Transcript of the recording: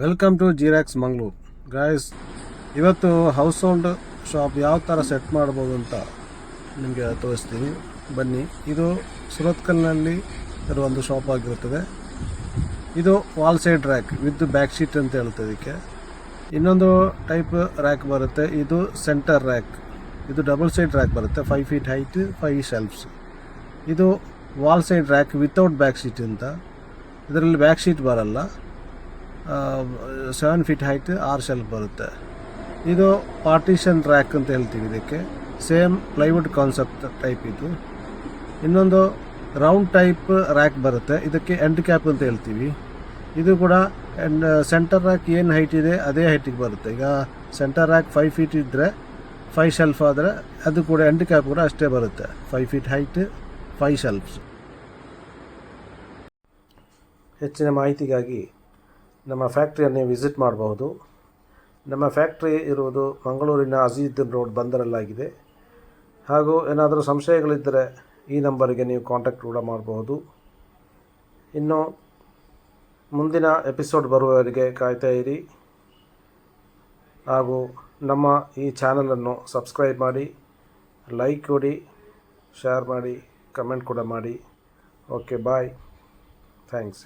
Welcome to xerox Mangaluru guys. ಇವತ್ತು household shop ಯಾವ ಥರ ಸೆಟ್ ಮಾಡ್ಬೋದು ಅಂತ ನಿಮಗೆ ತೋರಿಸ್ತೀನಿ ಬನ್ನಿ. ಇದು ಸುರತ್ಕಲ್ನಲ್ಲಿ ಇರುವ ಒಂದು ಶಾಪ್ ಆಗಿರುತ್ತದೆ. ಇದು wall side rack with back sheet ಅಂತ ಹೇಳ್ತದೆ ಇದಕ್ಕೆ. ಇನ್ನೊಂದು ಟೈಪ್ ರ್ಯಾಕ್ ಬರುತ್ತೆ, ಇದು ಸೆಂಟರ್ ರ್ಯಾಕ್. ಇದು ಡಬಲ್ ಸೈಡ್ ರ್ಯಾಕ್ ಬರುತ್ತೆ, 5 ಫೀಟ್ ಹೈಟ್, 5 ಶೆಲ್ಫ್ಸ್. ಇದು wall side rack without back sheet ಅಂತ. ಇದರಲ್ಲಿ ಬ್ಯಾಕ್ ಶೀಟ್ ಬರಲ್ಲ, 7 ಫೀಟ್ ಹೈಟ್, 6 ಶೆಲ್ಫ್ ಬರುತ್ತೆ. ಇದು ಪಾರ್ಟಿಷನ್ ರ್ಯಾಕ್ ಅಂತ ಹೇಳ್ತೀವಿ ಇದಕ್ಕೆ. ಸೇಮ್ ಪ್ಲೈವುಡ್ ಕಾನ್ಸೆಪ್ಟ್ ಟೈಪ್ ಇದು. ಇನ್ನೊಂದು ರೌಂಡ್ ಟೈಪ್ ರ್ಯಾಕ್ ಬರುತ್ತೆ, ಇದಕ್ಕೆ ಎಂಡ್ ಕ್ಯಾಪ್ ಅಂತ ಹೇಳ್ತೀವಿ. ಇದು ಕೂಡ ಸೆಂಟರ್ ರ್ಯಾಕ್ ಏನು ಹೈಟ್ ಇದೆ ಅದೇ ಹೈಟಿಗೆ ಬರುತ್ತೆ. ಈಗ ಸೆಂಟರ್ ರ್ಯಾಕ್ 5 ಫೀಟ್ ಇದ್ದರೆ 5 ಶೆಲ್ಫ್ ಆದರೆ ಅದು ಕೂಡ ಎಂಡ್ ಕ್ಯಾಪ್ ಕೂಡ ಅಷ್ಟೇ ಬರುತ್ತೆ, 5 ಫೀಟ್ ಹೈಟ್, 5 ಶೆಲ್ಫ್ಸ್. ಹೆಚ್ಚಿನ ಮಾಹಿತಿಗಾಗಿ ನಮ್ಮ ಫ್ಯಾಕ್ಟ್ರಿಯನ್ನು ವಿಸಿಟ್ ಮಾಡಬಹುದು. ನಮ್ಮ ಫ್ಯಾಕ್ಟ್ರಿ ಇರುವುದು ಮಂಗಳೂರಿನ ಅಜೀಜುದ್ದೀನ್ ರೋಡ್ ಬಂದರಲ್ಲಾಗಿದೆ. ಹಾಗೂ ಏನಾದರೂ ಸಂಶಯಗಳಿದ್ದರೆ ಈ ನಂಬರಿಗೆ ನೀವು ಕಾಂಟ್ಯಾಕ್ಟ್ ಕೂಡ ಮಾಡಬಹುದು. ಇನ್ನು ಮುಂದಿನ ಎಪಿಸೋಡ್ ಬರುವವರೆಗೆ ಕಾಯ್ತಾ ಇರಿ. ಹಾಗೂ ನಮ್ಮ ಈ ಚಾನಲನ್ನು ಸಬ್ಸ್ಕ್ರೈಬ್ ಮಾಡಿ, ಲೈಕ್ ಕೊಡಿ, ಶೇರ್ ಮಾಡಿ, ಕಮೆಂಟ್ ಕೂಡ ಮಾಡಿ. ಓಕೆ, ಬಾಯ್, ಥ್ಯಾಂಕ್ಸ್.